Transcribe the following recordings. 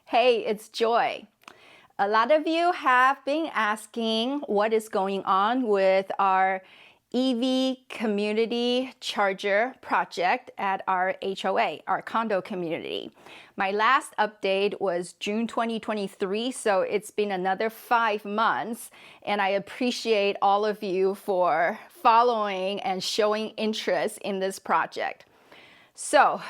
Hey, it's Joy. A lot of you have been asking what is going on with our EV community charger project at our HOA, our condo community. My last update was June 2023, so it's been another 5 months, and I appreciate all of you for following and showing interest in this project. So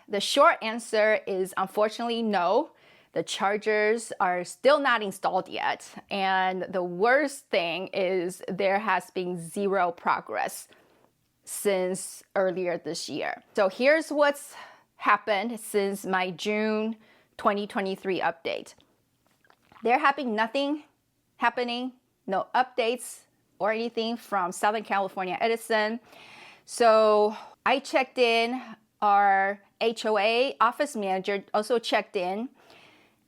the short answer is unfortunately no. The chargers are still not installed yet. And the worst thing is there has been zero progress since earlier this year. So here's what's happened since my June 2023 update. There have been nothing happening, no updates or anything from Southern California Edison. So I checked in, our HOA office manager also checked in.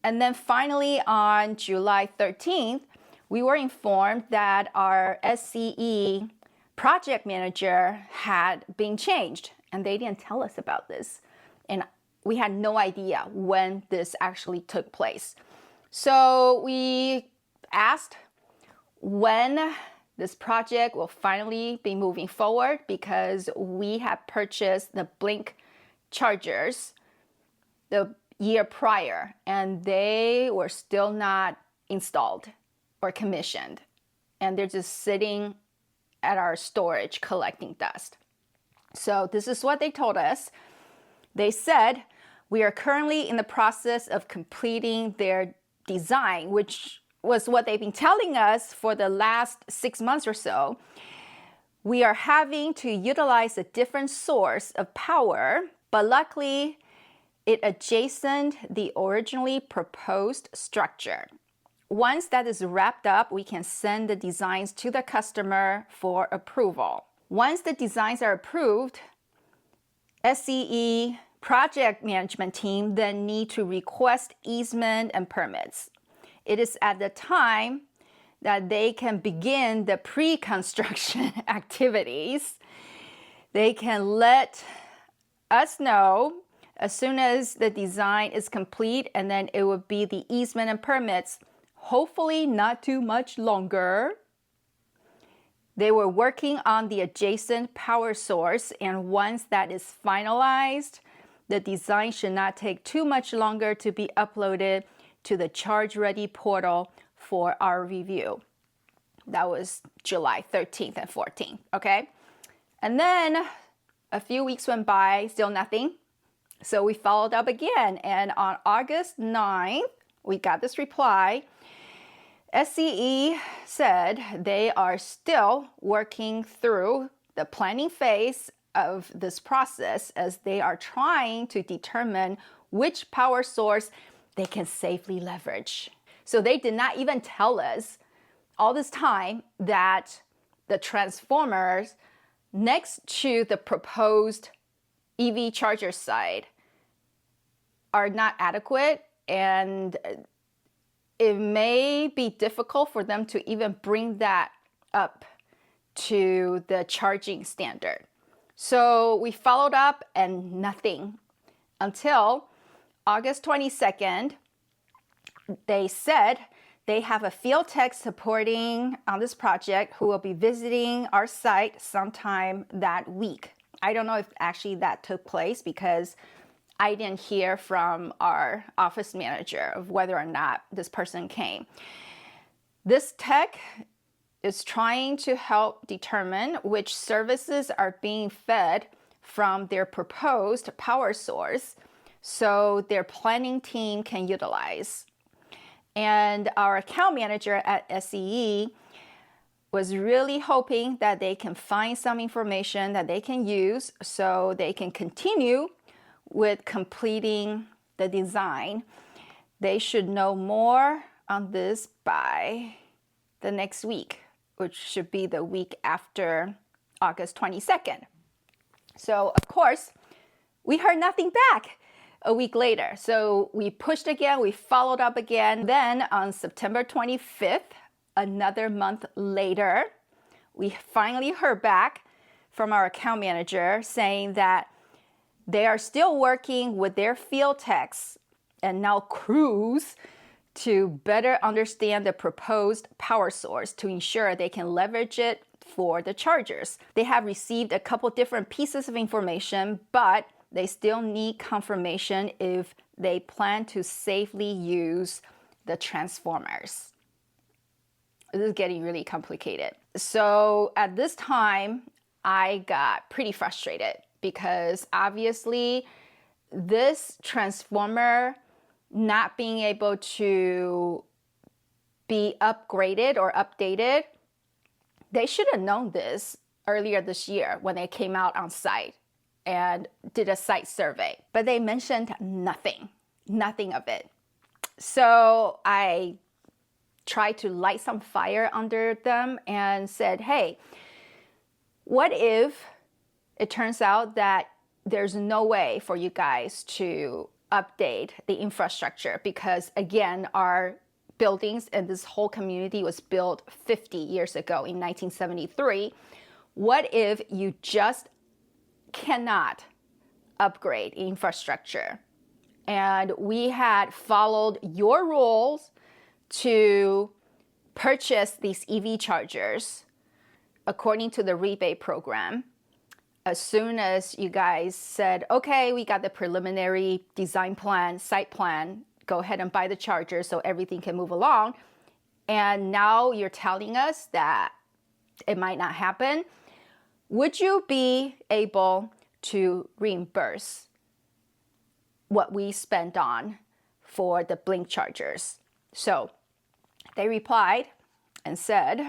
And then finally on July 13th, we were informed that our SCE project manager had been changed, and they didn't tell us about this. And we had no idea when this actually took place. So we asked when this project will finally be moving forward because we had purchased the Blink chargers the year prior, and they were still not installed or commissioned, and they're just sitting at our storage collecting dust. So this is what they told us. They said, we are currently in the process of completing their design, which was what they've been telling us for the last 6 months or so. We are having to utilize a different source of power, but luckily it adjacent the originally proposed structure. Once that is wrapped up, we can send the designs to the customer for approval. Once the designs are approved, SCE project management team then need to request easement and permits. It is at the time that they can begin the pre-construction activities. They can let us know as soon as the design is complete, and then it will be the easement and permits, hopefully not too much longer. They were working on the adjacent power source, and once that is finalized, the design should not take too much longer to be uploaded to the Charge Ready portal for our review. That was July 13th and 14th, okay? And then a few weeks went by, still nothing. So we followed up again, and on August 9th, we got this reply. SCE said they are still working through the planning phase of this process as they are trying to determine which power source they can safely leverage. So they did not even tell us all this time that the transformers next to the proposed EV charger site are not adequate, and it may be difficult for them to even bring that up to the charging standard. So we followed up and nothing until August 22nd. They said they have a field tech supporting on this project who will be visiting our site sometime that week. I don't know if actually that took place because I didn't hear from our office manager of whether or not this person came. This tech is trying to help determine which services are being fed from their proposed power source so their planning team can utilize. And our account manager at SCE was really hoping that they can find some information that they can use so they can continue with completing the design. They should know more on this by the next week, which should be the week after August 22nd. So of course, we heard nothing back a week later. So we pushed again, we followed up again. Then on September 25th, another month later, we finally heard back from our account manager saying that they are still working with their field techs and now crews to better understand the proposed power source to ensure they can leverage it for the chargers. They have received a couple different pieces of information, but they still need confirmation if they plan to safely use the transformers. This is getting really complicated. So at this time, I got pretty frustrated because obviously this transformer not being able to be upgraded or updated, they should have known this earlier this year when they came out on site and did a site survey. But they mentioned nothing of it. So I tried to light some fire under them and said, hey, what if it turns out that there's no way for you guys to update the infrastructure? Because again, our buildings and this whole community was built 50 years ago in 1973. What if you just cannot upgrade infrastructure? And we had followed your rules to purchase these EV chargers according to the rebate program. As soon as you guys said, okay, we got the preliminary design plan, site plan, go ahead and buy the charger so everything can move along. And now you're telling us that it might not happen. Would you be able to reimburse what we spent on for the Blink chargers? So they replied and said,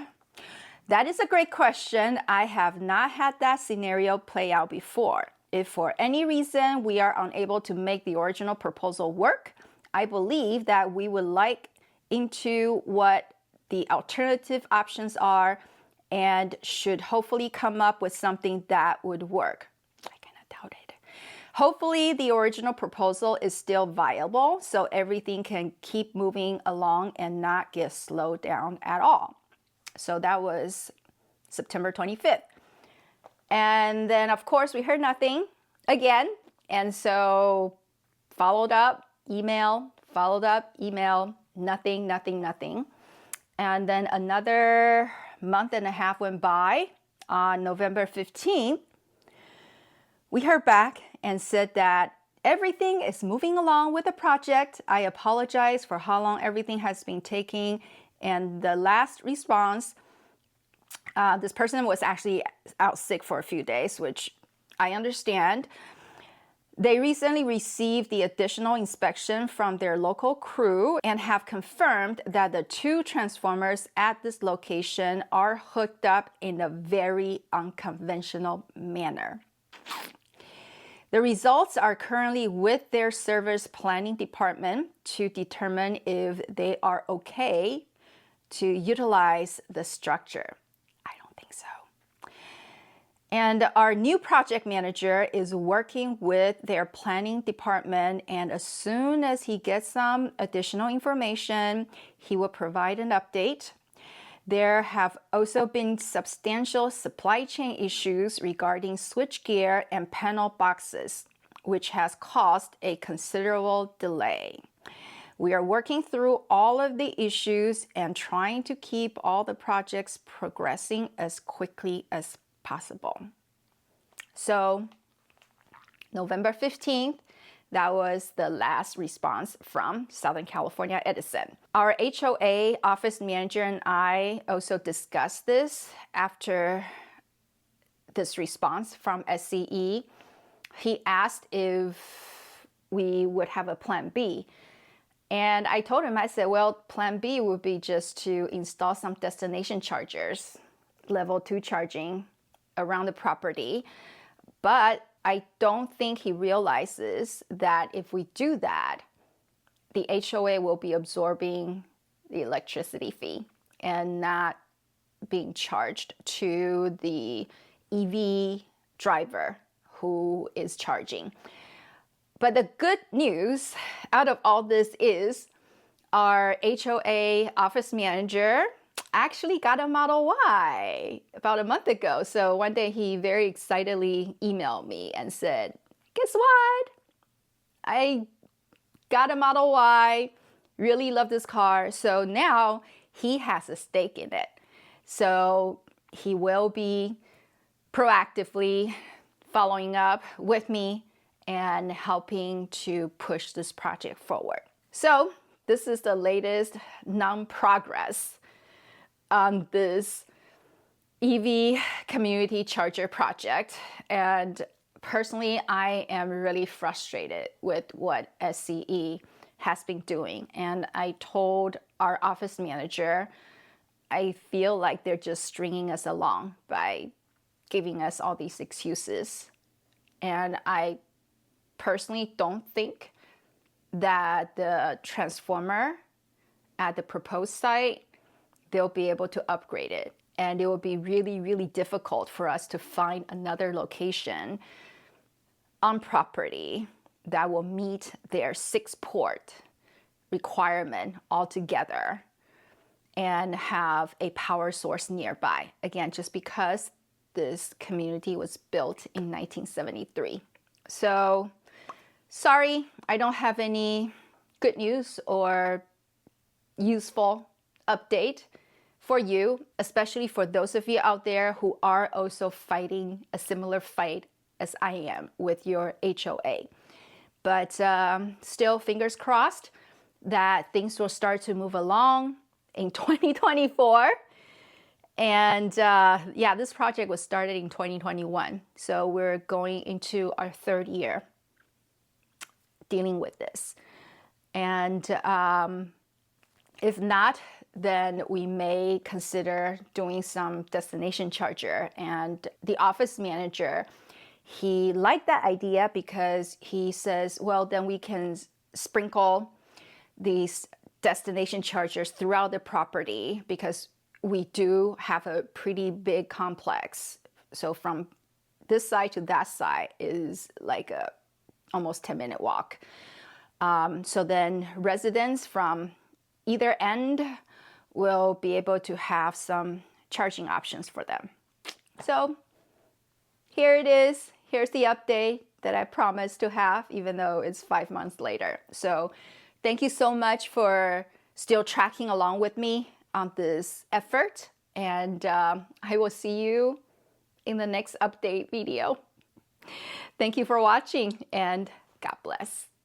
that is a great question. I have not had that scenario play out before. If for any reason we are unable to make the original proposal work, I believe that we would like into what the alternative options are and should hopefully come up with something that would work. I kind of doubt it. Hopefully the original proposal is still viable so everything can keep moving along and not get slowed down at all. So that was September 25th. And then of course we heard nothing again. And so followed up email, nothing. And then another month and a half went by. On November 15th, we heard back and said that everything is moving along with the project. I apologize for how long everything has been taking. And the last response, this person was actually out sick for a few days, which I understand. They recently received the additional inspection from their local crew and have confirmed that the 2 transformers at this location are hooked up in a very unconventional manner. The results are currently with their service planning department to determine if they are okay to utilize the structure. I don't think so. And our new project manager is working with their planning department, and as soon as he gets some additional information, he will provide an update. There have also been substantial supply chain issues regarding switchgear and panel boxes, which has caused a considerable delay. We are working through all of the issues and trying to keep all the projects progressing as quickly as possible. So November 15th, that was the last response from Southern California Edison. Our HOA office manager and I also discussed this after this response from SCE. He asked if we would have a plan B. And I told him, I said, well, plan B would be just to install some destination chargers, level 2 charging around the property. But I don't think he realizes that if we do that, the HOA will be absorbing the electricity fee and not being charged to the EV driver who is charging. But the good news out of all this is our HOA office manager actually got a Model Y about a month ago. So one day he very excitedly emailed me and said, guess what? I got a Model Y, really love this car. So now he has a stake in it. So he will be proactively following up with me and helping to push this project forward. So this is the latest non-progress on this EV community charger project. And personally, I am really frustrated with what SCE has been doing. And I told our office manager, I feel like they're just stringing us along by giving us all these excuses. And I personally don't think that the transformer at the proposed site, they'll be able to upgrade it. And it will be really, really difficult for us to find another location on property that will meet their 6-port requirement altogether and have a power source nearby. Again, just because this community was built in 1973. So sorry, I don't have any good news or useful update for you, especially for those of you out there who are also fighting a similar fight as I am with your HOA. But still, fingers crossed that things will start to move along in 2024. And yeah, this project was started in 2021. So we're going into our 3rd year dealing with this. And if not, then we may consider doing some destination charger. And the office manager, he liked that idea because he says, well, then we can sprinkle these destination chargers throughout the property because we do have a pretty big complex. So from this side to that side is like a almost 10-minute walk. So then residents from either end will be able to have some charging options for them. So here it is. Here's the update that I promised to have, even though it's 5 months later. So thank you so much for still tracking along with me on this effort. And I will see you in the next update video. Thank you for watching and God bless.